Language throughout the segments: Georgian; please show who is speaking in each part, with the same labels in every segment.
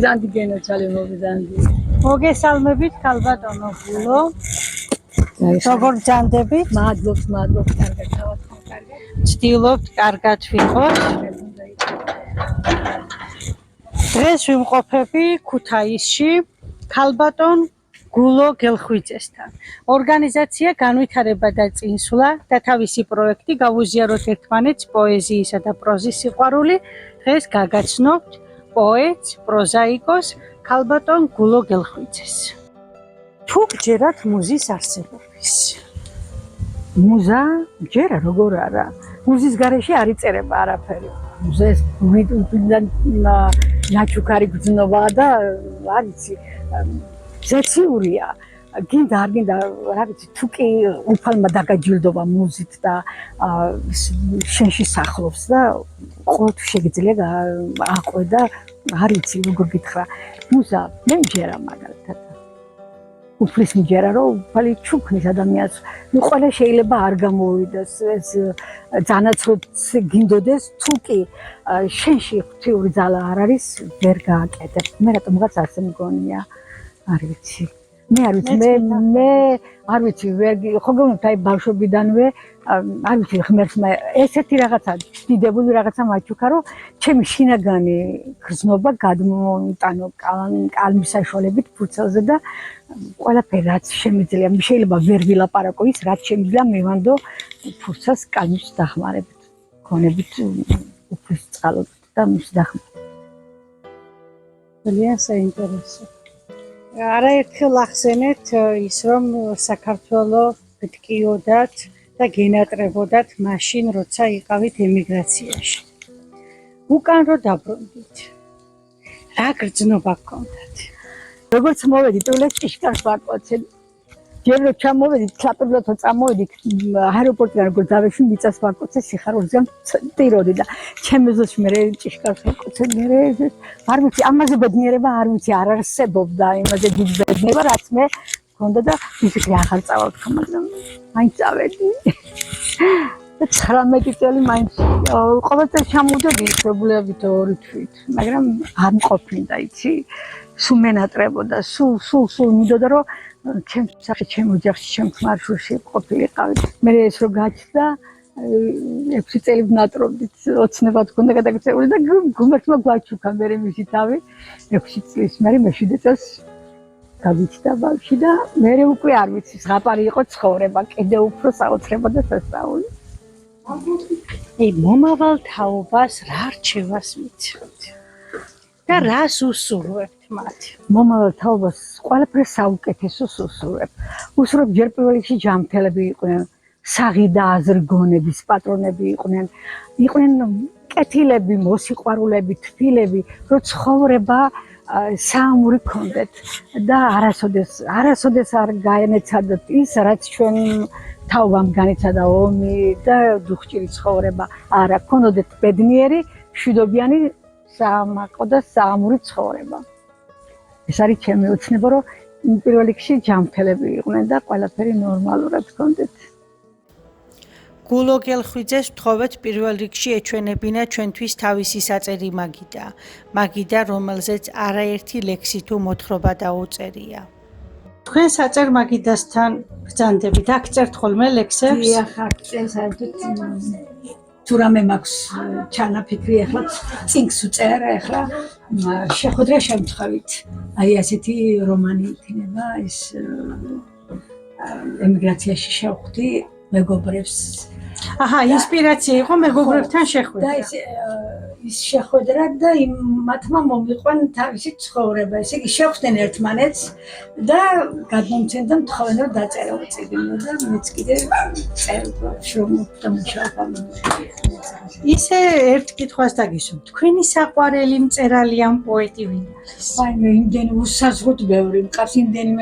Speaker 1: მოგზანდი გენოჩალი მოგზანდი.
Speaker 2: მოგესალმებით ქალბატონო გულო. როგორ ჯანდებით?
Speaker 1: მადლობს, კარგად თავად კარგად.
Speaker 2: ვცდილობთ კარგად ვიყოს. დღეს ვიმყოფები ქუთაისში ქალბატონ გულო გელხვიძესთან. ორგანიზაცია განვითარება და წინსვლა და თავისი პროექტი გავუზიაროთ ერთმანეთს პოეზიისა და პროზის სიყვარული. დღეს გაგაცნობთ პოეტს, პროზაიკოს ქალბატონ გულო გელხვიძეს. თუ გჯერათ მუზის არსებობის.
Speaker 1: მუზა ჯერა როგორ არა. მუზის გარეშე არ იწერება არაფერი. მუზეს ვიდან ნაჩუქარი გრძნობა და არ იცი ზეციურია. გინდა არ გინდა რა ვიცი თუ კი უფალმა დაგაჯილდობა მუზით და შენში სახლობს და ყოველთვის შეგიძლია აყვე და არ იცი როგორ გითხრა მუზა მე მჯერა მაგალითად უფლის მჯერა რომ უფალი ჩუქნის ადამიანს ნუ ყველა შეიძლება არ გამოვიდეს ეს ძანაცვლებს გინდოდეს თუ კი შენში ღვთიური ძალა არ არის ვერ გააკეთებ მე რატომღაც ასე მგონია არ ვიცი მე არ ვიცი მე არ ვიცი ვერ ხო გონებთ აი ბავშვობიდანვე არ ვიცი ღმერთს ესეთი რაღაცა დიდებული რაღაცა მაჩუქა რომ ჩემი შინაგანი გრძნობა გადმოიტანო კალმის საშუალებით ფურცელზე და ყველაფერი რაც შემიძლია შეიძლება ვერ ვილაპარაკო ის რაც შემიძლია მივანდო ფურცელს კალმის დახმარებით გონებით უფლის წყალობით და მის დახმარებით
Speaker 2: ძალიან საინტერესო არაერთხელ ახსენეთ ის რომ საქართველოს გტკიოდათ და გენატრებოდათ მაშინ როცა იყავით ემიგრაციაში. უკან რო დაბრუნდით. რა გრძნობა გქონდათ?
Speaker 1: როგორც მოვედი ტულეს ჭიშკარს ვაკოცებ. ჯერ რო ჩამოვედით საპილოტო წამოვედით აეროპორტიდან როგორც დავეშვი მიწას ვაკოცე სიხარულზე ტიროდი და ჩემეზოში მე ჭიშკარს ვაკოცებ მე არ ვიცი ამაზე ბედნიერება არ ვიცი არ არსებობდა იმაზე დიდი ბედნიერება რაც მე მქონდა და ისე ახალ წავალ თქო მაგრამ მაინც წავედი 19 წელი მაინც ყოველწელს ჩამოვდები ისრებულებით 2 თვით მაგრამ არ მყოფნიდა იცი სულ მენატრებოდა სულ მინდოდა რომ ჩემ სახე ჩემ ოჯახში ჩემ ხმარშულში ყოფილიყავით მე ეს რო გაჩნდა 6 წელი ვნატრობდით ოცნებად გქონდა გადაგწეული და გუმერთმა გვაჩუქა მე მისი თავი 6 წლის მე მე7 წელს გავიჩნდა ბავშვი და მე უკვე არ ვიცი ზღაპარი იყო ცხოვრება კიდე უფრო საოცრება და სასწაული
Speaker 2: მომავალ თაობას რა რჩევას მიცემთ და რას უსურვებთ მათ
Speaker 1: მომავალ თაობას ყველაფერს საუკეთესოს უსურვებ ჯერ პირველ რიგში ჯანმრთელები იყვნენ საღი და აზრგონების პატრონები იყვნენ კეთილები მოსიყვარულები თბილები რო ცხოვრება საამური გქონდეთ და არასოდეს არ გაენეცადოთ ის რაც ჩვენ თაობამ განიცადა ომი და დუხჭირი ცხოვრება არა გქონოდეთ ბედნიერი მშვიდობიანი საამაყო და საამური ცხოვრება ეს არის ჩემი ოცნება რომ პირველ რიგში ჯანმრთელები იყვნენ და ყველაფერი ნორმალურად გქონდეთ
Speaker 2: გულო გელხვიძეს ვთხოვეთ პირველ რიგში ეჩვენებინა ჩვენთვის თავისი საწერი მაგიდა რომელზეც არაერთი ლექსი თუ მოთხრობა დაუწერია თქვენ საწერ მაგიდასთან ბრძანდებით აქ წერთ ხოლმე ლექსებს
Speaker 1: დიახ აქ წერს საერთოდ თუ რამე მაქვს ჩანაფიქრი ახლა წინგს უწერ ახლა შეხვედრა შემთხვევით აი ასეთი რომანი იქნება ეს ემიგრაციაში შევხვდი მეგობრებს
Speaker 2: აჰა ინსპირაცია იყო მეგობრებთან შეხვედრა
Speaker 1: და ის შეხვედრა და მათმა მომიყვან თავისი ცხოვრება ესე იგი შევხვდნენ ერთმანეთს და გადმომცემდა მთხოვენ რომ დაწერო წიგნი და მეც კიდე შრომობდა მუშაობა
Speaker 2: ისე ერთ კითხვას დაგისვამ თქვენი საყვარელი მწერალი ან პოეტი ვინ არის
Speaker 1: აი მე იმდენი უსაზღვროდ ბევრი მყავს იმდენი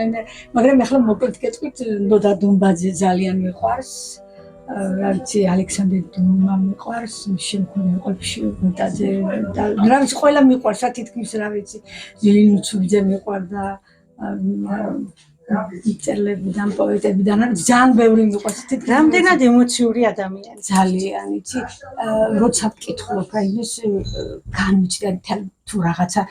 Speaker 1: მაგრამ ახლა მოკლედ გეტყვით ნოდა დუმბაძე ძალიან მიყვარს რა ვიცი ალექსანდრე დუმა მიყვარს შემქმნელებში ნოტაძე და რა ვიცი ყველა მიყვარს რა თითქმის რა ვიცი ზილინუცუბიძე მიყვარდა წერლებიდან, პოეტებიდან არის ძალიან ბევრი მიყვარს.
Speaker 2: რამდენად ემოციური ადამიანი.
Speaker 1: ძალიან, იცი, როცა ვკითხულობ იმის განვიჩნდა თუ რაღაცა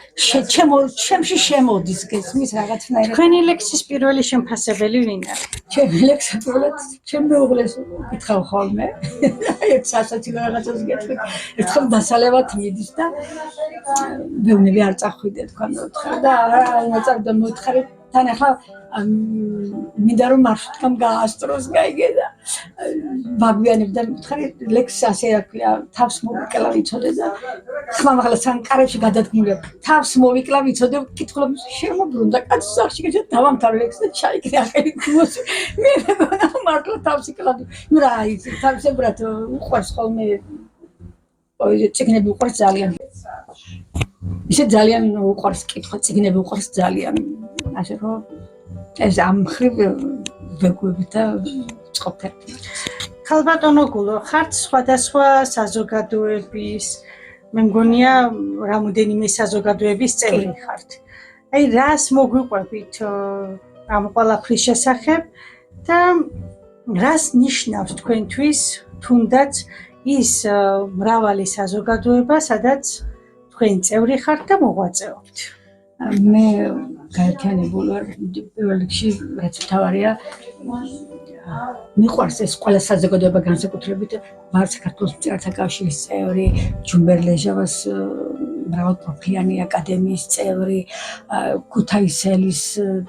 Speaker 1: ჩემში შემოდის გესმის რაღაცნაირად.
Speaker 2: თქვენი ლექსის პირველი შემფასებელი ვინ არის?
Speaker 1: ჩემი ლექსი პირველად ჩემ მეუღლეს ვკითხავ ხოლმე. ერთ სასაცილო რაღაცას გეტყვი. ერთხელ დასალევად მიდის და ბევრი არ წახვიდე თქვენ მოთხარ და არა მოწავდა მოთხარი თან ახლა მინდა რომ მარშრუტკამ გაასწროს გაიგე და ვაგვიანებ და მოთხარი ლექსი ასე აქვია თავს მოვიკლა ვიცოდე და ხმამაღლა სამ კარებში გადადგმულია თავს მოვიკლა ვიცოდე ვკითხულობ შემოbrunდა კაცის სახში გეჩა დავამთავრე ლექსი და ჩაიკრა ხელი გმოს მე მეგონა მართლა თავს იკლავდი ნუ რა იცი თავისებურად უყვარს ხოლმე წიგნები უყვარს ძალიან ისე ძალიან უყვარს კითხვა წიგნები უყვარს ძალიან ასე რომ ეს ამ ხრივ ვეგუები და წყობთ
Speaker 2: ქალბატონო გულო ხართ სხვადასხვა საზოგადოების მე მგონია რამოდენიმე საზოგადოების წევრი ხართ აი რას მოგვიყვებით ამ ყველაფრის შესახებ და რას ნიშნავს თქვენთვის თუნდაც ის მრავალი საზოგადოება სადაც თქვენ წევრი ხართ და მოღვაწეობთ
Speaker 1: მე გაერთიანებული ვარ პირველ რიგში რაც მთავარია მიყვარს ეს ყველა საზოგადოება განსაკუთრებით ვარ საქართველოს მწერალთა კავშირის წევრი ჯუმბერ ლეჟავას მრავალპროფილიანი აკადემიის წევრი ქუთაისელის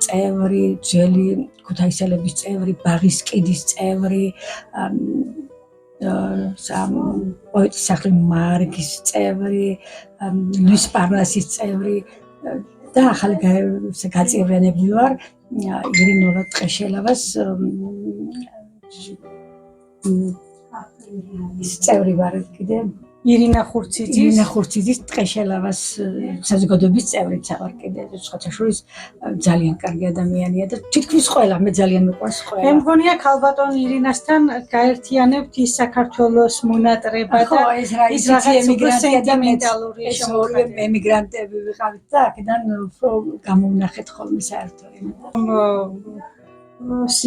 Speaker 1: წევრი ძველი ქუთაისელების წევრი ბაღის კიდის წევრი პოეტის სახლი მარგის წევრი ლუის პარნასის წევრი და ახალი გაწევრიანებული ვარ ირინოლა ტყეშელავას წევრი ვარ კიდე
Speaker 2: ირინა ხურციძის
Speaker 1: ტყეშელავას საზოგადოების წევრიც ვარ კიდე სხვათაშორის ძალიან კარგი ადამიანია და თითქმის ყველა მე ძალიან მიყვარს ყველა
Speaker 2: მე მგონია ქალბატონ ირინასთან გაერთიანებთ ის საქართველოს მონატრება და ის რაღაც სენტიმენტალური
Speaker 1: შემოქმედება ემიგრანტები ვიყავით და აქედან უფრო გამოვნახეთ ხოლმე საერთოდ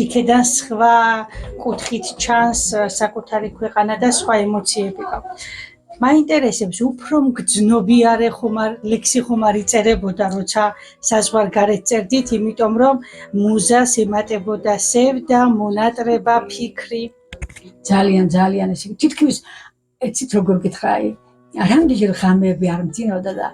Speaker 2: იქედან სხვა კუთხით ჩანს საკუთარი ქვეყანა და სხვა ემოციები გაქვთ მაინტერესებს უფრო მგრძნობიარე ლექსი ხომ არ იწერებოდა როცა საზღვარგარეთ წერდით იმიტომ რომ მუზას ემატებოდა სევდა მონატრება ფიქრი
Speaker 1: ძალიან ესე თითქმის ეცით როგორ გითხრა რამდენჯერ ღამეები არ მძინავდა და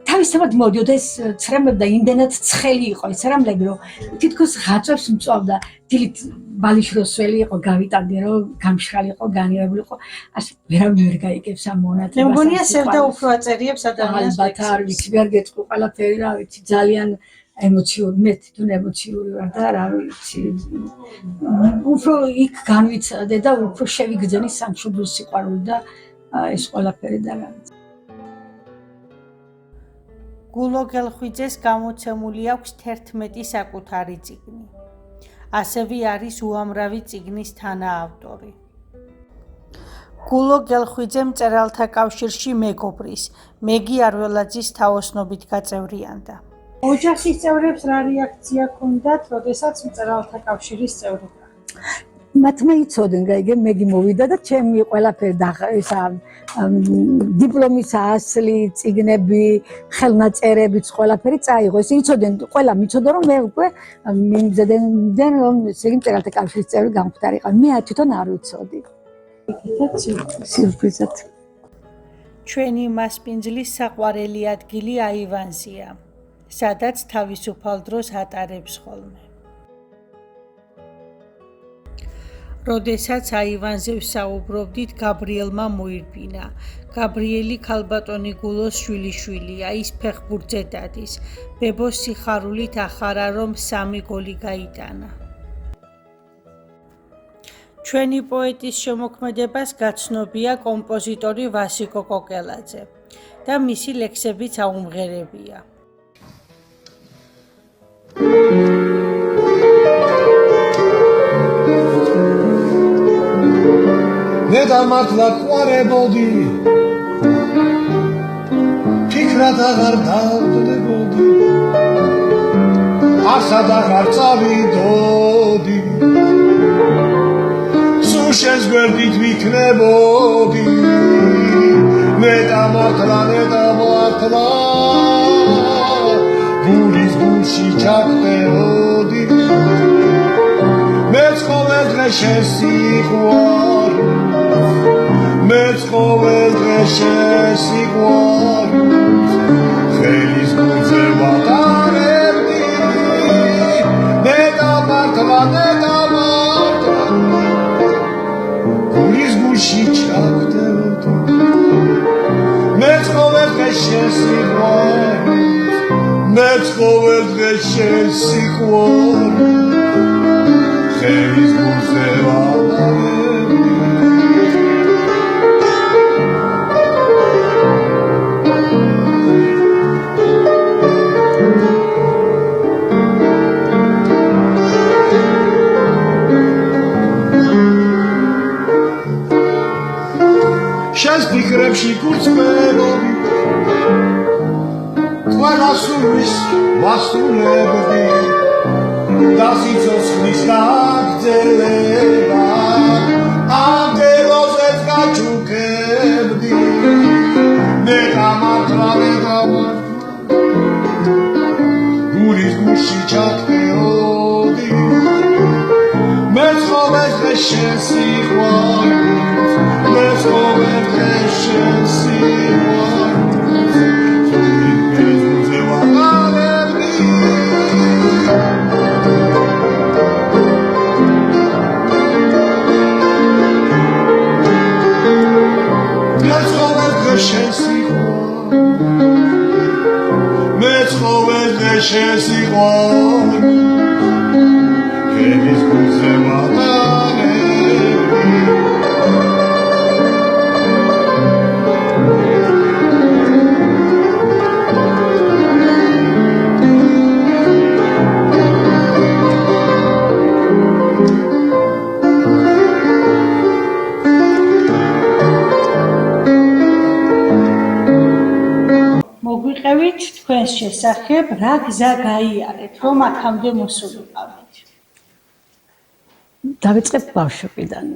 Speaker 1: თავისთავად მოდიოდა ეს ცრემები და იმდენად ცხელი იყო ეს რამლები რომ თითქოს ღაწვებს მწვავდა დილით ბალიშროსველი იყო გავიტანდი რომ გამშრალი იყო განიებული იყო ასე ვერავინ ვერ გაიგებს ამ მონატრებას
Speaker 2: მე მგონია სევდა უფრო აწერიებს ადამიანს
Speaker 1: ალბათ არ ვიცი ვერ გეტყვი ყველაფერი რა ვიცი ძალიან ემოციური მე თვითონ ემოციური ვარ და რა ვიცი უფრო იქ განვიცადე და უფრო შევიგრძენი სამშობლო სიყვარული და ეს ყველაფერი და რა ვიცი
Speaker 2: გულო გელხვიძეს გამოცემული აქვს 11 საკუთარი წიგნი. ასევე არის უამრავი წიგნის თანაავტორი. გულო გელხვიძე მწერალთა კავშირში მეგობრის, მეგი არველაძის თაოსნობით გაწევრიანდა. ოჯახის წევრებს რა რეაქცია ჰქონდათ, როდესაც მწერალთა კავშირის წევრი გახდით?
Speaker 1: მათმა იცოდნენ, გაიგე, მეგი მოვიდა და ჩემი ყველაფერი ისა დიპლომის ასლი, წიგნები, ხელნაწერებიც ყველაფერი წაიღო. ეს იცოდნენ, ყველა მიცოდა რომ მე უკვე მიმზადდნენ რომ ესე იგი მწერალთა კავშირის წევრი გამხდარიყავ. მე თვითონ არ ვიცოდი. სიურპრიზად.
Speaker 2: ჩვენი მასპინძლის საყვარელი ადგილი აივანზია, სადაც თავისუფალ დროს ატარებს ხოლმე. როდესაც აივანზე ვსაუბრობდით, გაბრიელმა მოირბინა. გაბრიელი ქალბატონი გულოს შვილიშვილია, ის ფეხბურთზე დადის. ბებოს სიხარულით ახარა, რომ 3 გოლი გაიტანა. ჩვენი პოეტის შემოქმედებას გაცნობია კომპოზიტორი ვასიკო კოკელაძე და მისი ლექსებიც აუმღერებია.
Speaker 3: მე დამართლა ყვარებოდი ფიქრად აღარ დავდებოდი ასად აღარ წავიდოდი სულ შენს გვერდით ვიქნებოდი ნეტამართლა გულის გულში ჩაგდეოდი მეც ყოველ დღე შენს სიყვარულს მეც ყოველ დღე შენს სიყვარულს ხელის გულზე ვატარებდი ნეტამართლა გულის გულში ჩაგდეოდი მეც ყოველ დღე შენს სიყვარულს მეც ყოველ დღე შენს სიყვარულს ხელის გულზე ვატარებდი შენს ფიქრებში გულწრფელობდი ყველა სურვილს ვასრულებდი და სიცოცხლის გაგრძელება ანგელოზებს გაჩუქებდი ნეტამართლა გულის გულში ჩაგდეოდი მეც ყოველ დღე შენს სიყვარულს მეც ყოველ დღე შენს სიყვარულს ხელის გულზე ვატარებდი მეც ყოველ დღე შენს სიყვარულს მეც ყოველ დღე შენს სიყვარულს ხელის გულზე ვატარებდი
Speaker 2: მოგვიყევით თქვენს შესახებ, რა გზა გაიარეთ, რომ აქამდე მოსულიყავით?
Speaker 1: დავიწყებ ბავშვობიდან.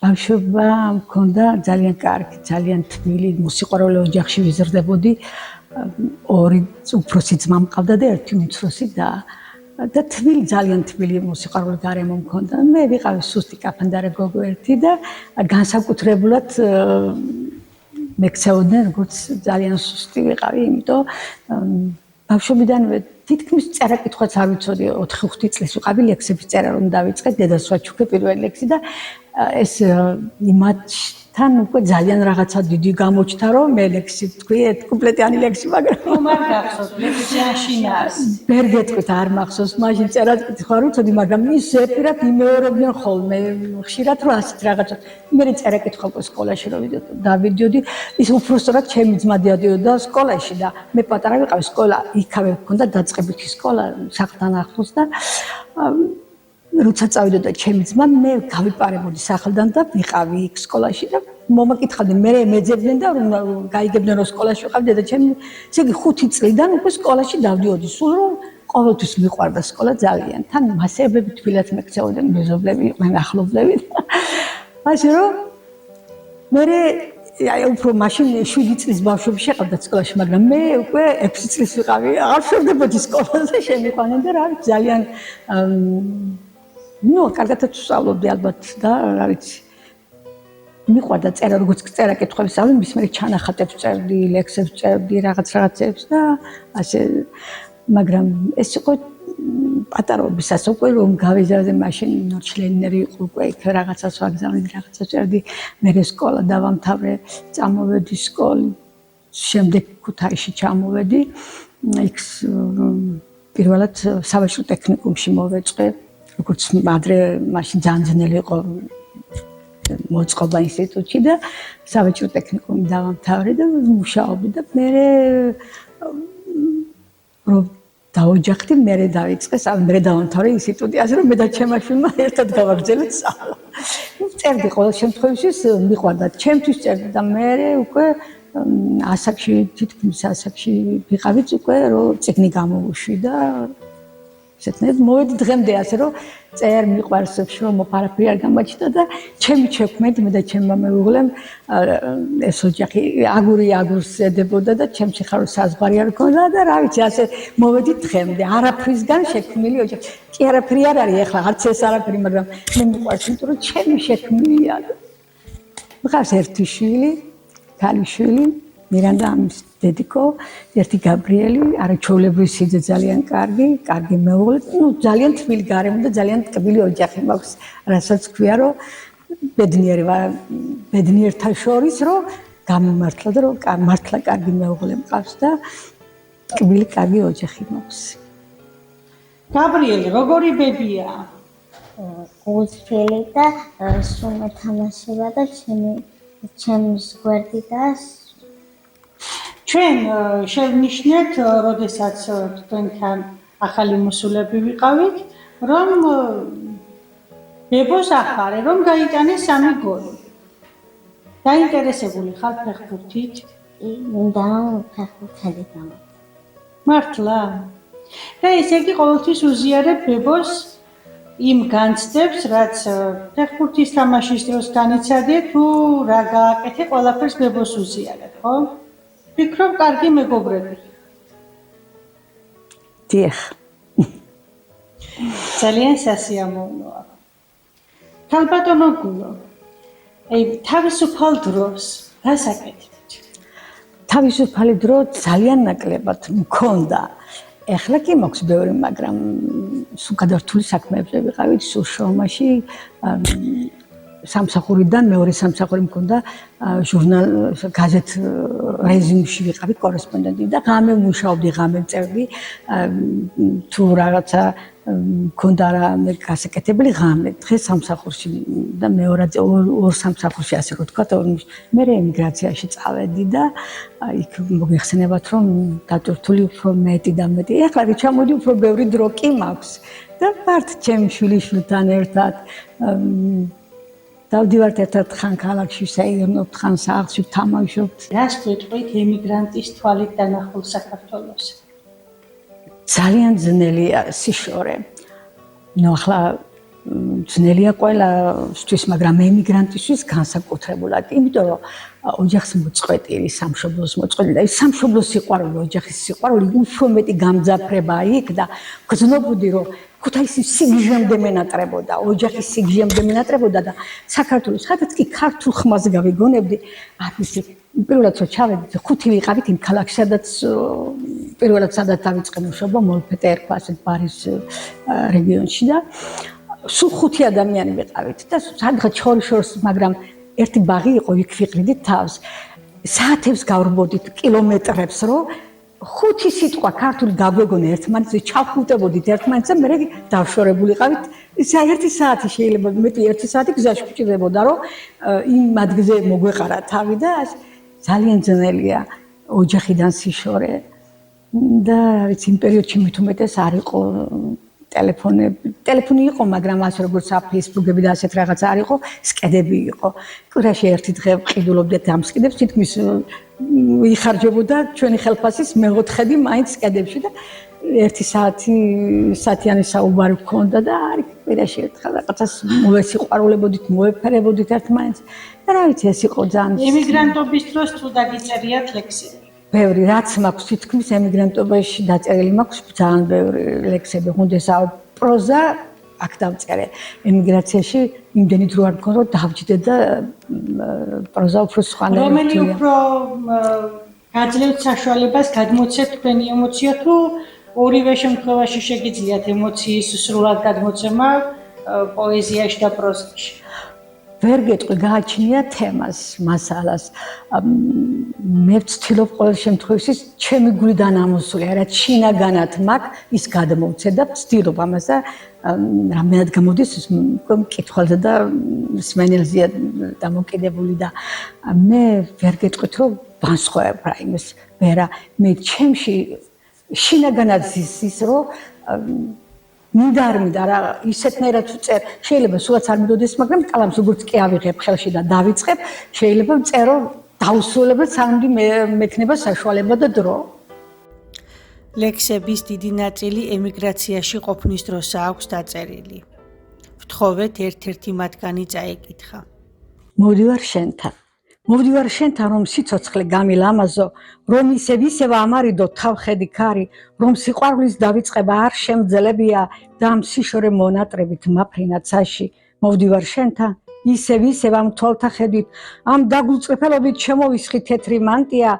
Speaker 1: ბავშვობა მქონდა ძალიან კარგი, ძალიან თბილი, მოსიყვარულე ოჯახში ვიზრდებოდი. ორი უფროსი ძმა მყავდა და ერთი უმცროსი და თბილი, ძალიან თბილი მოსიყვარულე გარემო მქონდა. მე ვიყავი სუსტი კაფანდარა გოგო ერთი და განსაკუთრებულად მექცეოდნენ, როგორც ძალიან სუსტი ვიყავი, იმიტომ ბავშვობიდანვე თითქმის წერა-კითხვაც არ ვიცოდი. 4-5 წლის ვიყავი, ლექსების წერა რომ დავიწყე, დედას ვაჩუქე პირველი ლექსი და ეს იმათთან უკვე ძალიან რაღაცა დიდი გამოჩნდა, რომ მე ლექსი თქვი, კუპლეტიანი ლექსი, მაგრამ
Speaker 2: არ გახსოვთ, ლექსი აშინაას.
Speaker 1: ვერ გეტყვით, არ მახსოვს, მაშინ წერა-კითხვა არ ვიცოდი, მაგრამ ის ზეპირად იმეორებდნენ ხოლმე, ხშირად რომ ასეთ რაღაცა. მე წერა-კითხვა უკვე სკოლაში რომ დავიდიოდი, ის უბრალოდ ჩემი ძმა დიოდოდა სკოლაში და მე პატარა ვიყავი, სკოლა იქავე მქონდა დაწყებითი სკოლა სახლთან ახლოს და როცა წავიდოდა ჩემი ძმა, მე გავიპარებოდი სახლიდან და ვიყავი იქ სკოლაში და მომაკითხავდნენ, მე მეძებდნენ და რომ გაიგებდნენ რომ სკოლაში ვიყავ და ჩემი, ესე იგი 5 წლიდან უკვე სკოლაში დავდიოდი, სულ რომ ყოველთვის მიყვარდა სკოლა ძალიან. თან მასეებები თბილად მექცეოდნენ, მეზობლები იყვნენ, ახლობლები. მაშინ რომ მე უფრო მაშინ 7 წლის ბავშვები შეყავდა სკოლაში, მაგრამ მე უკვე 6 წლის ვიყავი, აღარ შევდებოდი სკოლაზე, შემიყვანენ და რა ვიცი, ძალიან კარგადაც ვსწავლობდი ალბათ და რა ვიცი. მიყვარდა წერა, როგორც წერა-კითხვები სწავლობდი, მის მერე ჩანახატებს წერდი, ლექსებს წერდი, რაღაცებს და ასე, მაგრამ ეს იყო პატარობისას უკვე რომ გავიზარდე მაშინ ნორჩლენერი იყო უკვე იქ რაღაცას ვაგზავნიდი, რაღაცას წერდი, მერე სკოლა დავამთავრე, წამოვედი სკოლი, შემდეგ ქუთაისში ჩამოვედი, იქ პირველად სავაჭრო ტექნიკუმში მოვეწყე, როგორც ადრე მაშინ ძალიან ძნელი იყო მოწყობა ინსტიტუტში და სავაჭრო ტექნიკუმი დავამთავრე და მუშაობდი და მერე რომ დაოჯახდი, მერე დავიწყე, მერე დავამთავრე ინსტიტუტი, ასე რომ მე და ჩემმა შვილმა ერთად გავაგრძელეთ სწავლა. წერდი ყოველ შემთხვევაში, მიყვარდა, ჩემთვის წერდი და მერე უკვე ასაკში, თითქმის ასაკში ვიყავით უკვე, რომ წიგნი გამოვუშვი და ესეთნაირად მოვედი დღემდე ასე რომ წერ მიყვარს შრომო არაფერი არ გამოჩნდა და ჩემი შექმნით მე და ჩემმა მეუღლემ ეს ოჯახი აგურს ედებოდა და ჩემ სიხარულს საზღვარი არ ქონდა და რა ვიცი ასე მოვედი დღემდე არაფრისგან შექმნილი ოჯახი კი არაფერი არ არის ახლა არც ეს არაფერი მაგრამ მე მიყვარს იმიტომ რომ ჩემი შექმნილია მყავს ერთი შვილი ქალიშვილი მირანდა ამის დედიკო, ერთი გაბრიელი, არაჩვეულებრივი სიძე ძალიან კარგი მეუღლე, ну ძალიან თბილი გარემო და ძალიან ტკბილი ოჯახი მაქვს, რასაც ქვია რომ ბედნიერთა შორის რომ გამიმართლა და რომ მართლა კარგი მეუღლე მყავს და ტკბილი კარგი ოჯახი მაქვს.
Speaker 2: გაბრიელი, როგორი ბებია?
Speaker 4: გულწრფელი და სულ მოთამაშება და ჩემს გვერდი და
Speaker 2: ჩვენ შევნიშნეთ, როდესაც თქვენთან ახალი მოსულები ვიყავით, რომ ბებოს ახარე, რომ გაიტანეს 3 გოლი. დაინტერესებული ხარ ფეხბურთით?
Speaker 4: მინდა ფეხბურთელი გამა.
Speaker 2: მართლა? და ესე იგი ყოველთვის უზიარებ ბებოს იმ განცდებს, რაც ფეხბურთის თამაშის დროს განიცადე, თუ რა გააკეთე, ყველაფერს ბებოს უზიარებ, ხო? ვფიქრობ, კარგი მეგობრები.
Speaker 1: დიახ.
Speaker 2: ძალიან სასიამოვნოა. ქალბატონო გულო, თავისუფალ დროს რას აკეთებთ?
Speaker 1: თავისუფალი დრო ძალიან ნაკლებად მქონდა. ეხლა კი მაქვს ბევრი, მაგრამ სულ გადართული საქმეებზე ვიყავით, სულ შრომაში სამსახურიდან მეორე სამსახური მქონდა ჟურნალ გაზეთ რეზიმში ვიყავი კორესპონდენტი და ღამე მუშაობდი, ღამე წერდი თუ რაღაცა მქონდა რა გასაკეთებელი ღამე დღეს სამსახურში და მეორე ორ სამსახურში ასე რომ თქვა მე ემიგრაციაში წავედი და იქ მოგეხსენებათ რომ დატვირთული უფრო მეტი და მეტი ეხლა რა ჩამოდი უფრო ბევრი დრო კი მაქვს და ვართ ჩემი შვილიშვილთან ერთად დავდივართ ერთად ხან ქალაქში საერთოდ ხან სახლში ვთამაშობთ.
Speaker 2: რას გვეტყვით ემიგრანტის თვალით დანახულ საქართველოს?
Speaker 1: ძალიან ძნელია სიშორე. ნუ ახლა ძნელია ყველასთვის, მაგრამ ემიგრანტისთვის განსაკუთრებულად, იმიტომ რომ ოჯახს მოწყვეტილი, სამშობლოს მოწყვეტილი და ის სამშობლოს სიყვარული, ოჯახის სიყვარული უფრო მეტი გამძაფრება იქ და გრძნობოდი რომ ქუთაისის სიგიჟემდე მენატრებოდა, ოჯახის სიგიჟემდე მენატრებოდა და საქართველოს ხათაც კი ქართულ ხმას გავიგონებდი. აფისი პირველად რო ჩავედი, 5 ვიყავით იმ ქალაქში, სადაც პირველად სადაც დავიწყე მუშაობა, მოლფეტერქვა, ასეთ ბარის რეგიონში და სულ 5 ადამიანი ვიყავით და სადღაც შორს, მაგრამ ერთი ბაღი იყო, იქ ვიყრიდით თავს. საათებს გავრბოდით, კილომეტრებს რო 5 სიტყვა ქართული გაგვეგონა ერთმანეთზე, ჩავხუტებოდით ერთმანეთს და მე დავშორებულიყავით. ისა 1 საათი შეიძლება მეტი 1 საათი გზაში გვჭირდებოდა, რომ იმ ადგილზე მოგვეყარა თავი და ძალიან ძნელია ოჯახიდან სიშორე. და რა ვიცი, იმ პერიოდში მით უმეტეს არ იყო ტელეფონი იყო, მაგრამ ასე როგორც ფეისბუქები და ასეთ რაღაც არ იყო, სკედები იყო. კვირაში ერთი დღე ვყიდულობდით ამ სკედებს, თითქმის იხარჯებოდა ჩვენი ხელფასის მე-4 მაინც სკედებში და 1 საათიანი საუბარი ვქონდა და არის კვირაში ერთხელ რაღაცას მოვესიყვარულებოდით, მოეფერებოდით ერთმანეთს და რა ვიცი, ეს იყო ძალიან
Speaker 2: ემიგრანტობის დროს თუ დაგიწერიათ ლექსები?
Speaker 1: ბევრი, რაც მაქვს თითქმის ემიგრანტობაში დაწერილი მაქვს ძალიან ბევრი ლექსები, ხუნდესა პროზა აქ დავწერე. ემიგრაციაში იმდენი დრო არ მქონდა, დავჯდე და პროზა უფრო სხვანაირი.
Speaker 2: რომელი უფრო გაძლევთ საშუალებას გადმოცეთ თქვენი ემოცია თუ ორივე შემთხვევაში შეგიძლიათ ემოციის სრულად გადმოცემა პოეზიაში და პროზაში?
Speaker 1: ვერ გეტყვი, გააჩნია თემას, მასალას. მე ვცდილობ ყოველ შემთხვევაში ჩემი გულიდან ამოსული, არა ჩინაგანად მაქვს ის გადმოვცე და ვცდილობ ამას და რამდენად გამოდის ის მკითხველზე და სმენელზეა დამოკიდებული და მე ვერ გეტყვით რომ განსხვავებ რა იმის ვერა მე ჩემში შინაგანად ის რომ მინდა რა ისეთნაირად ვწერ შეიძლება სულაც არ მიდოდეს მაგრამ კალამს როგორც კი ავიღებ ხელში და დავიწყებ შეიძლება ვწერო დაუსრულებლად სანამ მექნება საშუალება და დრო
Speaker 2: ლექსების დიდი ნაწილი ემიგრაციაში ყოფნის დროსა აქვს დაწერილი. ვთხოვეთ ერთ-ერთი მათგანი წაეკითხა.
Speaker 1: მოვდივარ შენთან. მოვდივარ შენთან, რომ სიცოცხლე გამილამაზო, რომ ისევ ამარიდო თავხედი ქარი, რომ სიყვარულის დავიწყება არ შემძლებია და ამ სიშორე მონატრებით მაფრინა ცაში. მოვდივარ შენთან, ისევ ამ თვალთა ხედვით, ამ დაგულწრფელობით შემოვისხი თეთრი მანტია,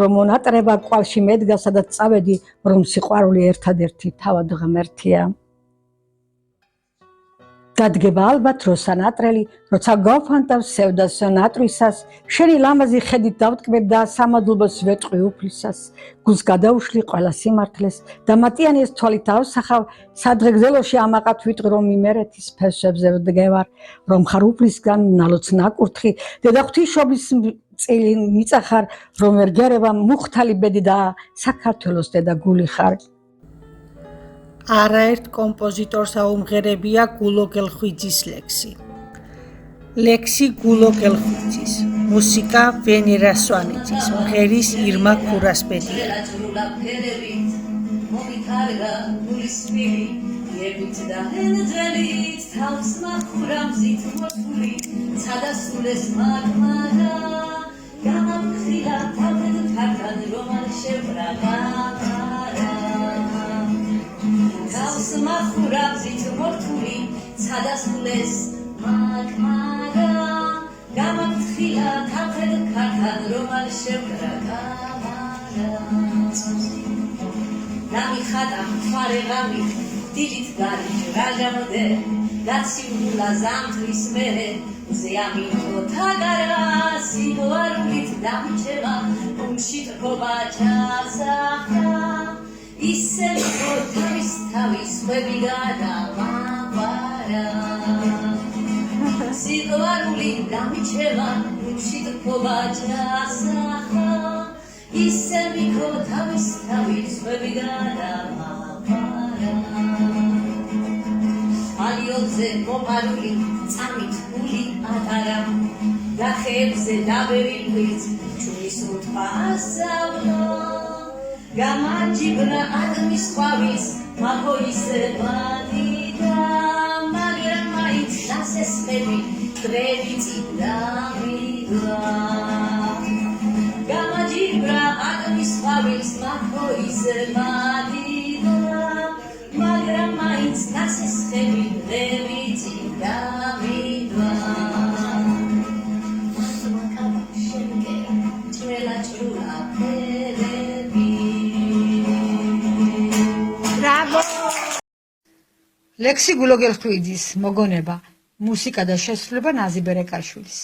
Speaker 1: რომ მონატრება ყვალში მედგა, სადაც წავედი, რომ სიყვარული ერთადერთი თავად ღმერთია. დადგება ალბათ როსა ნატრელი, როცა გავფანტავ სევდას ნატრისას, შენი ლამაზი ხედით დავტკბებ და სამადლობას ვეტყვი უფლისას. გულს გადაუშლი ყველა სიმართლეს და მატიანეს თვალით ავსახავ, სადღეგრძელოში ამაყად ვიტყვი, რომ იმერეთის ფესვებზე ვდგევარ, რომ ხარ უფლისგან ნალოც ნაკურთხი, დედა ღვთისმშობლის წილი მიწახარ, რომ ვერ გერება მუხთალი ბედი და საქართველოს დედა გული ხარ.
Speaker 2: არაერთ კომპოზიტორს აუმღერებია გულო გელხვიძის ლექსი. ლექსი გულო გელხვიძის, მუსიკა ვენერა სვანიძის, მღერის ირმა ქურასბედია.
Speaker 5: მახურავზით მორთული ცადასულეს მაგმაგა გამამთხია ქართლ ქართლ რომალ შევკრა გამარა გამიხატა ფარე გამი დილით გარი რაჟამოდე გაციულა ზამთრის მერე უზეამითო თაგარა სიყვარულით დამჩება უმში თქობა ჩასახა ისევ თავის ხვები გადამაყარა სიყვარული დამიჩება უმში თქობა ჩასახა ისევ თავის ხვები გადამაყარა ალიოზე მოპარული წამით გული ატარა გახებზე დაბერილვით ჩუის უთმა ასავლა გამაჯიბრა ადმის ყვავის მაქოისებანი და მაგრამ მაინც დასესმები დრევიცი დამიდვა გამაჯიბრა ადმის ყვავის მაქოისებანი და მაგრამ მაინც დასესმები დრევიცი დამიდვა ჭრელა ჭრულა
Speaker 1: ლექსი გულო გელხვიძის, მოგონება, მუსიკა და შესრულება ნაზი ბერეკაშვილის.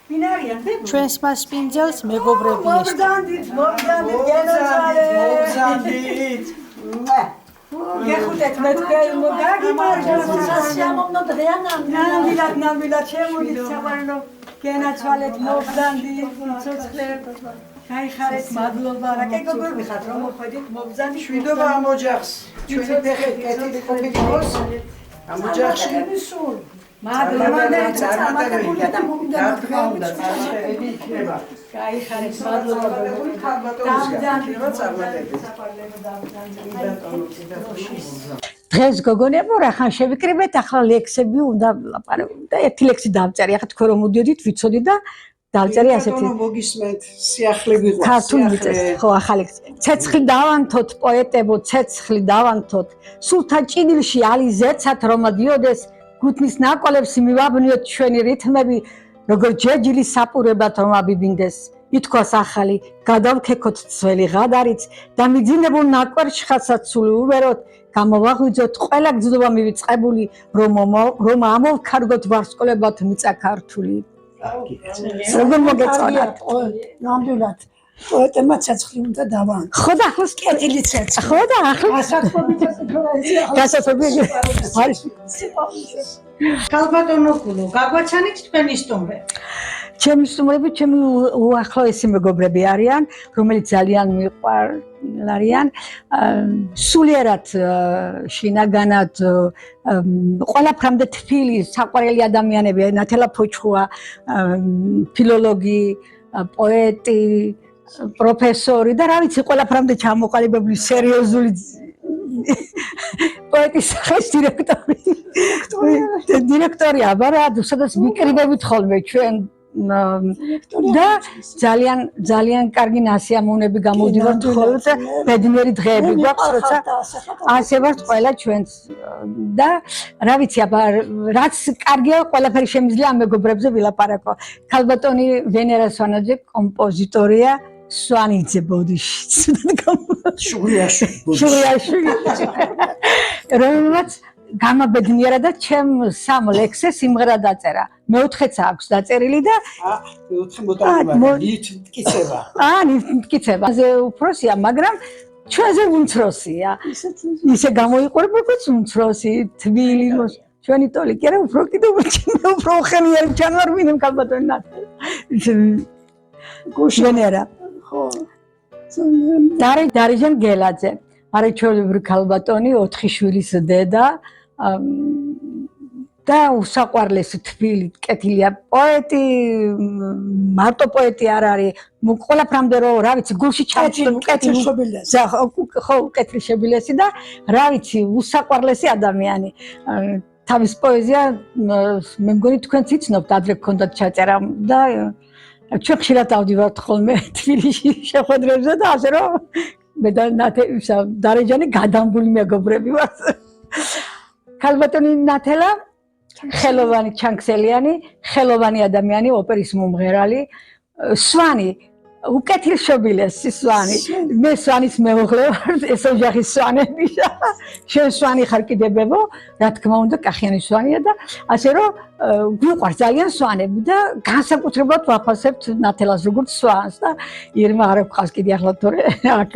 Speaker 1: ვინ არიან ბებო?
Speaker 2: ჩვენს მასპინძელს მეგობრები
Speaker 1: მოგზანდით გენაცვალეთ. გეხუტეთ მე თქვენ მოგაგიმარჯოს სასიამოვნო დღეა ნამდვილად შემოიდეთ საყვარელო გენაცვალეთ მოგზანდით ცოცხლეთ გაიხარეთ მადლობა რა კეგობები ხართ რომ მოხვედით მოგზანდით
Speaker 6: შვიდობა ამ ოჯახს ჩვენი ფეხით კეთილი ყოფილიყოს ამ ოჯახში მადლობა წარმატებული და მოვიდა დღეები იქნება
Speaker 1: გაიხარეთ მადლობა დღეს გოგონებო რახან შევიკრიბეთ ახლა ლექსები უნდა ვლაპარაკოთ და ერთი ლექსი დავწერე ახლა თქვენ რომ მოდიოდით ვიცოდით და დავწერე ასეთი
Speaker 6: მოგისმენთ სიახლე გვიყვარს
Speaker 1: ქართული მიწეს ხო ახალი ცეცხლი დავანთოთ პოეტებო ცეცხლი დავანთოთ სულთა ჭიდილში ალიზეცათ რომ დიოდეს გუთნის ნაკვალებს მივაბნიოთ ჩვენი რითმები როგორ ჯეჯილი საპურებად რომ აბიბინდეს ითქვას ახალი გადავქეკოთ ძველი ღადარიც და მიძინებულ ნაკვერში ხაცაცული უბეროთ გამოვაღვიძოთ ყველა გზნობა მივიწყებული რომ ამოვქარგოთ ვარსკვლავად მიწა ქართული როგორ მოგეწონათ
Speaker 6: ნამდვილად პოეტებმა ცეცხლი უნდა დავაანთოთ
Speaker 1: ხო და ახლოს
Speaker 6: კეთილი ცეცხლი
Speaker 1: ხო და ახლოს გასათობი არის
Speaker 6: ქალბატონო გულო გაგვაცანით თქვენი სტუმრები
Speaker 1: ჩემი სტუმრები ჩემი უახლოესი მეგობრები არიან რომელიც ძალიან მიყვარს არიან სულიერად შინაგანად ყველაფრამდე თბილი საყვარელი ადამიანები ნათელა ფოჩხუა ფილოლოგი პოეტი პროფესორი და რა ვიცი ყველაფრამდე ჩამოყალიბებული სერიოზული პოეტის სახის დირექტორი აბარა სადაც მიკრიბებით ხოლმე ჩვენ და ძალიან კარგი ნასიამოვნები გამოდივართ ხოლმე და ბედნიერი დღეები გვაქვს როცა ასე ვართ ყველა ჩვენც და რა ვიცი აბა რაც კარგია ყველაფერი შემიძლია ამ მეგობრებზე ვილაპარაკო ქალბატონი ვენერა სვანაძე კომპოზიტორია სვანიძე ბოდიში შუღლიაშვილი რომელმაც გამაბედნიერა და ჩემ სამ ლექსზე სიმღერა დაწერა. მეოთხეც აქვს დაწერილი და
Speaker 6: მეოთხე მოტანილა ნით მტკიცება.
Speaker 1: ნით მტკიცება. ზე უფროსია, მაგრამ ჩვენზე უმცროსია. ისე გამოიყურება როგორც უმცროსი, თბილი ჩვენი ტოლი კი არა უფრო კიდევ უფრო ხენიერი ჩანვარ ვინმე ქალბატონი ნათელი. გუშენერა. ხო. დარეჯან გელაძე. არაჩვეულებრივი ქალბატონი 4 შვილის დედა და უსაყვარლესი თბილი კეთილია პოეტი მარტო პოეტი არ არის ყველაფრამდე რომ რა ვიცი გულში ჩამწვდომ კეთილი ხო კეთილი შებილესი და რა ვიცი უსაყვარლესი ადამიანი თავის პოეზია მე მგონი თქვენც იცნობთ ადრე გქონდათ ჩაწერა და ჩვენ ხშირად ავდივართ ხოლმე თბილისში შეხვედრებზე და ასე რომ მე და დარეჯანი გადამბული მეგობრები ვართ. ქალბატონი ნათელა ხელოვანი ჩანქსელიანი, ხელოვანი ადამიანი, ოპერის მომღერალი, სვანი, უკეთილშობილესი სვანი. მე სვანის მეუღლე ვარ, ეს ოჯახის სვანები. შენ სვანი ხარ კიდე ბებო, რა თქმა უნდა, კახიანი სვანია და ასე რომ გვიყვარს ძალიან სვანები და განსაკუთრებულად ვაფასებთ ნათელას როგორც სვანს და ირმა არ აქვს კიდე ახლა თორე აქ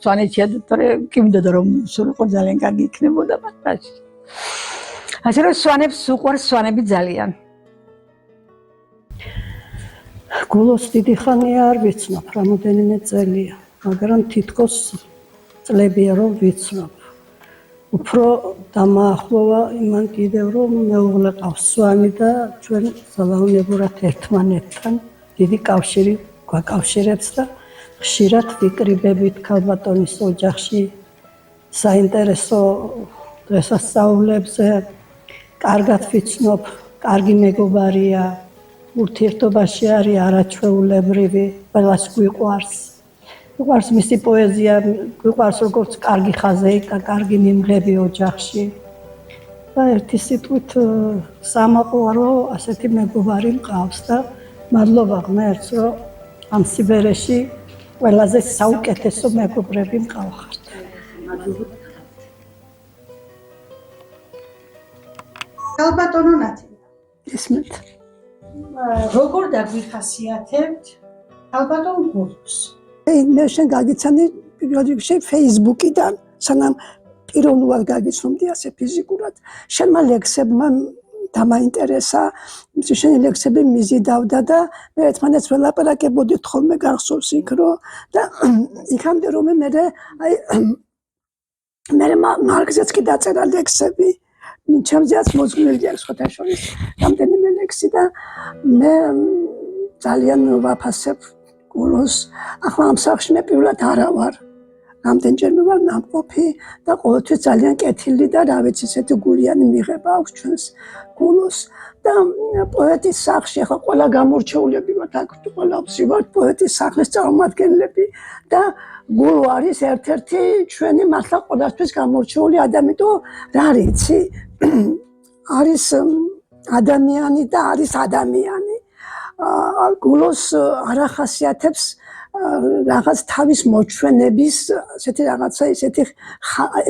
Speaker 1: სვანეთშია და თორე კი მინდოდა რომ სულ იყო ძალიან კარგი იქნებოდა მაშინ. ასე რომ სვანებს უყვარს სვანები ძალიან.
Speaker 7: გულოს დიდი ხანია არ ვიცნობ, რამოდენიმე წელია, მაგრამ თითქოს წლებია რომ ვიცნობ. უფრო დამაახლოვა იმან კიდევ რომ მეუღლე ყავს სვანი და ჩვენ ძალაუნებურად ერთმანეთთან დიდი კავშირი გვაკავშირებს და ხშირად ვიკრიბებით ქალბატონის ოჯახში საინტერესო დღესასწაულებზე, კარგად ვიცნობ, კარგი მეგობარია, ურთიერთობაში არის არაჩვეულებრივი, ყველას გვიყვარს. გვიყვარს მისი პოეზია, გვიყვარს როგორც კარგი ხაზეიკა, კარგი მიმღები ოჯახში. და ერთი სიტყვით სამაყვარო ასეთი მეგობარი მყავს და მადლობა ღმერთს, რომ ამ სიბერეში ყველაზე საუკეთესო მეგობრები მყავხართ.
Speaker 6: ქალბატონო ნათელი.
Speaker 7: ისმენთ.
Speaker 6: როგორ დაგვიხასიათებთ ალბათონ გულს?
Speaker 7: მე შენ გაგიცანი პირველ რიგში Facebook-იდან, სანამ პიროვნულად გაგიცნობდი ასე ფიზიკურად. შენმა ლექსებმა დამაინტერესა, შენი ლექსები მიზიდავდა და მე ერთმანეთს ველაპარაკებოდით ხოლმე გახსოვს იქ რომ და იქამდე რომ მე მარქსიც კი დაწერა ლექსები. ჩემზეც მოძღვრილი აქვს სხვათა შორის რამდენიმე ლექსი და მე ძალიან ვაფასებ გულოს. ახლა ამ სახლში მე პირველად არა ვარ. რამდენჯერმე ვარ ნამყოფი და ყოველთვის ძალიან კეთილი და რა ვიცი ესეთი გულიანი მიღება აქვს ჩვენს გულოს და პოეტის სახლში ახლა ყველა გამორჩეულები ვართ აქ ყველა ვსივართ პოეტის სახლის წარმომადგენლები და გულო არის ერთ-ერთი ჩვენი მართლა ყველასთვის გამორჩეული ადამიანი რა ვიცი არის ადამიანი და არის ადამიანი გულოს არ ახასიათებს რაღაც თავის მოჩვენების ესეთი რაღაცა ესეთი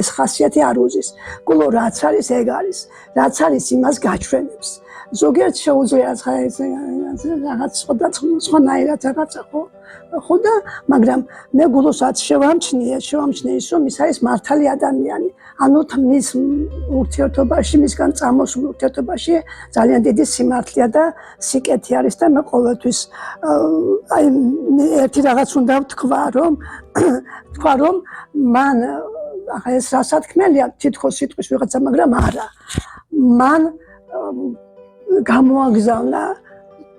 Speaker 7: ეს ხასიათი არ უზის გულო რაც არის ეგ არის რაც არის იმას გაჩვენებს ზოგიერთ შეუძლია რაღაც სხვანაირად რაღაცა ხო და მაგრამ მე გულოსაც შევამჩნიე ის რომ ის არის მართალი ადამიანი ანუ მის ურთიერთობაში მისგან წამოსულ ურთიერთობაში ძალიან დიდი სიმართლეა და სიკეთე არის და მე ყოველთვის აი ერთი რაღაც უნდა ვთქვა რომ მან ახლა ეს რასათქმელია თითქოს სიტყვის ვიღაცა მაგრამ არა მან გამოაგზავნა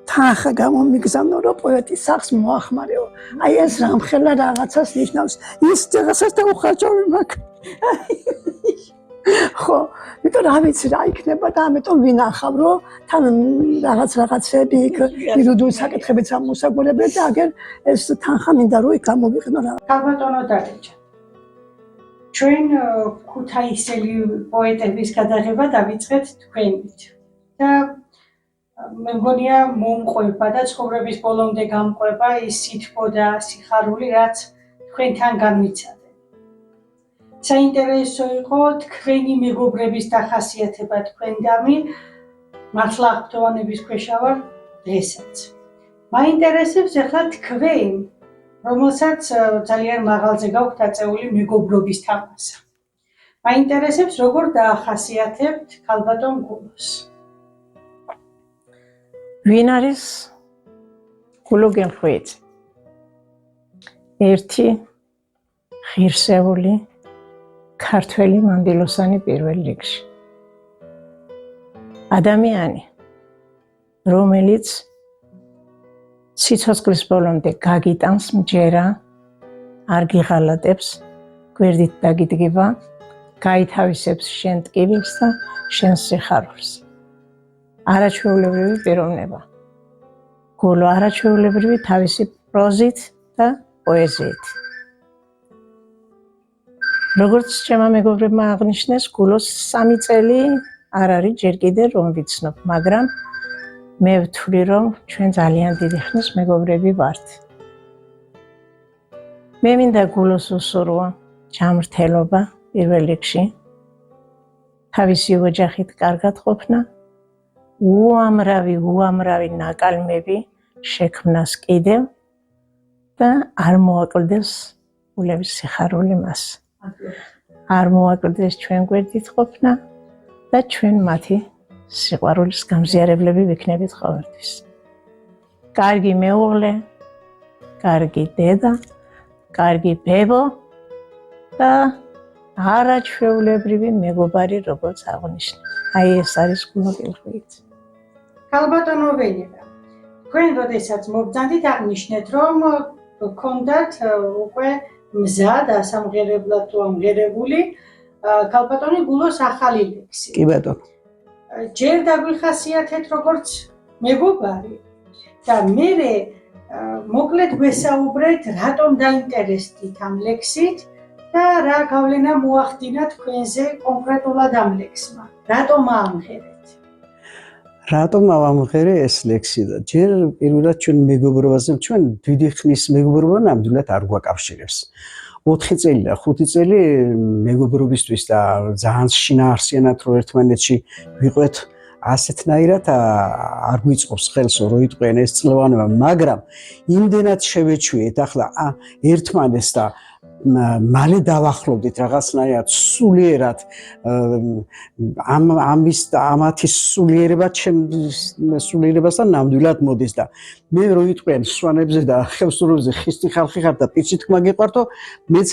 Speaker 7: თანხა გამომიგზავნა რომ პოეტის სახლს მოახმარეო აი ეს რამხელა რაღაცას ნიშნავს ის რაღაცას დაუხარჯავი მაქვს ხო იმიტომ რა ვიცი რა იქნება და ამიტომ ვინახავ რომ თან რაღაცები იქ ირუდული საკითხებიც ამოსაგონებია და აგერ ეს თანხა მინდა რომ იქ გამოვიყენო რა
Speaker 6: ქალბატონო დარეჯა ჩვენ ქუთაისელი პოეტების გადაღება დავიწყეთ თქვენით და მე მგონია მომყვება და ცხოვრების ბოლომდე გამყვება ის სითბო და სიხარული რაც თქვენთან განვიცადეთ საინტერესო იყო თქვენი მეგობრების დახასიათება თქვენდამი მართლა აღფრთოვანების ქვეშა ვარ დღესაც მაინტერესებს ახლა თქვენ რომელსაც ძალიან მაღალზე გაქვთ აწეული მეგობრობის თამასა მაინტერესებს როგორ დაახასიათებთ ქალბატონ გულოს
Speaker 8: ვინ არის გულო გელხვიძე ერთი ღირსეული ქართველი მანდილოსანი პირველ რიგში ადამიანი რომელიც სიცოცხლის ბოლომდე გაგიტანს მჯერა არ გიღალატებს გვერდით დაგიდგება გაითავისებს შენ ტკივილს და შენ სიხარულს არაჩვეულებრივი პიროვნება გულო არაჩვეულებრივი თავისი პროზით და პოეზიით როგორც ჩემმა მეგობრებმა აღნიშნეს გულოს 3 წელი არ არის ჯერ კიდე რომ ვიცნობ მაგრამ მე ვთვლი რომ ჩვენ ძალიან დიდი ხნის მეგობრები ვართ მე მინდა გულოს უსურვა ჯანმრთელობა პირველ რიგში თავისი ოჯახით კარგად ყოფნა უამრავი ნაკალმები შექმნას კიდევ და არ მოაკლდეს გულების სიხარული მას არ მოაკლდეს ჩვენ გვერდით ყოფნა და ჩვენ მათი სიყვარულის გამზიარებლები ვიქნებით ყოველთვის კარგი მეუღლე კარგი დედა კარგი ბებო და არაჩვეულებრივი მეგობარი როგორც აღნიშნე აი ეს არის გულო გელხვიძე
Speaker 6: ქალბატონო ვენერა თქვენ როდესაც მობრძანდით აღნიშნეთ რომ გქონდათ უკვე მზა დასამღერებლად თუ ამღერებული ქალბატონი გულოს ახალი ლექსი კი ბატონო ჯერ დაგვიხასიათეთ როგორც მეგობარი და მე მოკლედ გვესაუბრეთ რატომ დაინტერესდით ამ ლექსით და რა გავლენა მოახდინა თქვენზე კონკრეტულად ამ ლექსმა რატომ ამღერეთ
Speaker 9: რატომ ავამღერე ეს ლექსი და ჯერ პირველად ჩვენ მეგობრობაზე ჩვენ დიდი ხნის მეგობრობა ნამდვილად არ გვაკავშირებს 4 წელი და 5 წელი მეგობრობისთვის და ძალიან შინაარსიანად რო ერთმანეთში ვიყვეთ ასეთნაირად არ გვიწყობს ხელს რომ იტყვიან ეს წლოვანება, მაგრამ იმდენად შევეჩვიეთ ახლა ერთმანეთს და მალე დავახლოვდით რაღაცნაირად სულიერად ამათი სულიერებასთან ნამდვილად მოდის და მე რო იტყვიან სვანებზე და ხევსურებზე ხისტი ხალხი ხარ და პირჩით მაგიყვართო, მეც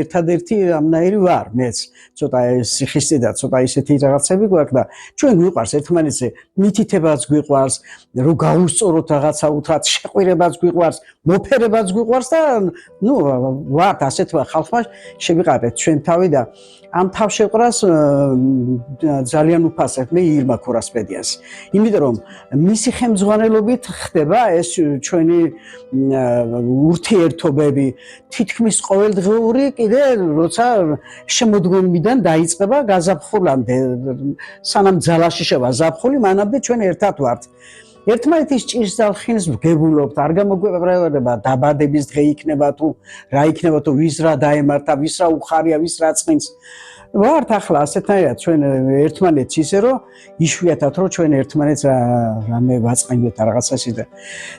Speaker 9: ერთადერთი ამნაირი ვარ, მეც ცოტა სიხისტი და ცოტა ისეთი რაღაცები გვაქვს და ჩვენ გვიყვარს ერთმანეთზე მითითებაც გვიყვარს, რო გავუსწოროთ რაღაცა უთხრათ, შეყვირებაც გვიყვარს, მოფერებაც გვიყვარს და ნუ ვართ ასეთმა ხალხმა შევიყარეთ ჩვენ თავი და ამ თავშეყრას ძალიან უფასებ მე ირმა ქორასპედიას. იმიტომ რომ მისი ხელმძღვანელობით ხდება ეს ჩვენი ურთიერთობები თითქმის ყოველდღიური კიდე როცა შემოდგომიდან დაიწყება გაზაფხულამდე, სანამ ძალაში შევა ზაფხული, მანამდე ჩვენ ერთად ვართ. ერთმანეთის ჭირს ძალხინს ვგებულობთ, არ გამოგვეყრება დაბადების დღე იქნება თუ რა იქნება თუ ვის რა დაემართა, ვის რა უხარია, ვის რა წყინს. ვართ ახლა ასეთნაირად ჩვენ ერთმანეთს ისე რომ იშვიათად რომ ჩვენ ერთმანეთს რამე ვაწყენდეთ რაღაცა ისე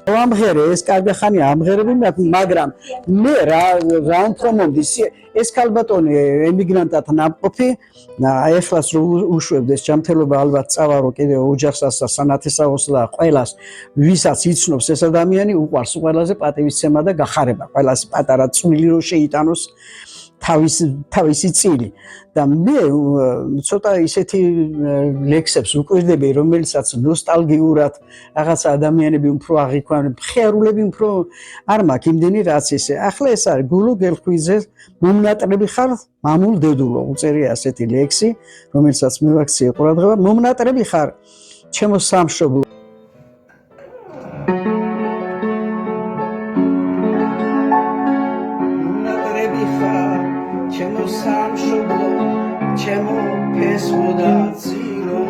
Speaker 9: და ამღერე ეს კარგი ხანია ამღერები, მაგრამ მე რა უფრო მომდის ეს ქალბატონი ემიგრანტად ნამყოფი, ეხლას რო უშვებდეს ჯანმრთელობა ალბათ წავარო კიდე ოჯახსაც და სანათესაოს და ყველას, ვისაც იცნობს ეს ადამიანი, უყვარს ყველაზე პატივისცემა და გახარება, ყველას პატარა წვლილი რო შეიტანოს თავისი წილი და მე ცოტა ისეთი ლექსებს ვუკვირდები, რომელსაც ნოსტალგიურად რაღაცა ადამიანები უფრო აღიქვან, მხიარულები უფრო არ მაქვს იმდენი რაც ისე. ახლა ეს არის გულო გელხვიძე მომნატრები ხარ მამულ დედულო, უწერია ასეთი ლექსი, რომელსაც მე ვაქციე ყურადღება, მომნატრები ხარ ჩემო სამშობლო. ჩემო სამშობლო, ჩემო ფესვო და ძირო,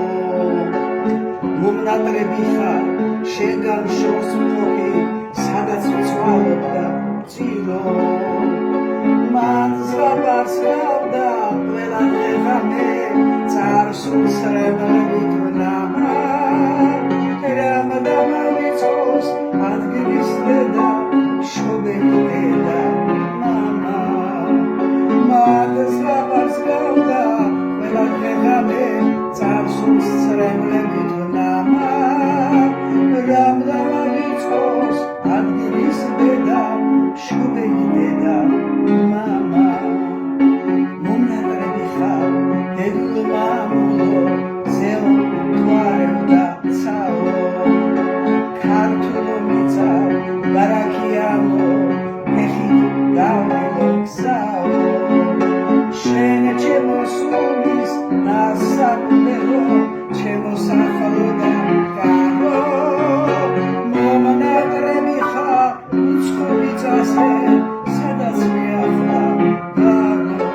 Speaker 9: მომნატრები ხარ შენგან შორს მყოფი, სადაც ვცვალობ და ძირო, მან ზღაპარს გავდა ყველა დღე-ღამე, წარსულს რემებით ვნამა, რამ დამავიწყოს ადგილის დედა, შობელი დედა, მამა. Zgapars gauda, quella regame, წარსულს ცრემლებით ვნამა, რამ დამავიწყოს ადგილის დედა, შობელი დედა, მამა. მომნატრები ხარ, დედულო მამულო, ზეო მთვარებ და ცალო, ქართულო მიწა, ბარაქიანო, ფეხით გავმილო გზაო. შენ ჩემო სულის ნასაკვდელო, ჩემო სახალო და გარო, მომნატრები ხარ უცხოური წასე, სადაც მეახლა გარო.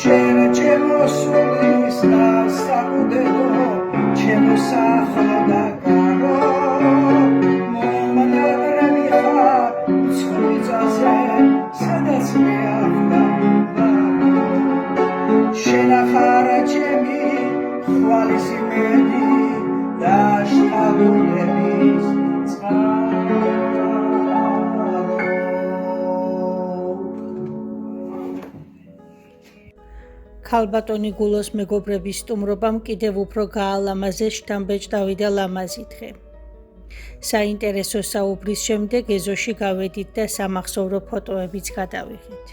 Speaker 9: შენ ჩემო სულის ნასაკვდელო, ჩემო სახალო და გარო, მომნატრები ხარ უცხოური წასე, სადაც მეახლა შენახარა ჩემი ხვალისი მედი და შთაგონების წყარო.
Speaker 2: ქალბატონი გულოს მეგობრების სტუმრობამ კიდევ უფრო გაალამაზეს შთამბეჭ დავიდა ლამაზი დღე. საინტერესო საუბრის შემდეგ ეზოში გავედით და სამახსოვრო ფოტოებიც გადავიღეთ.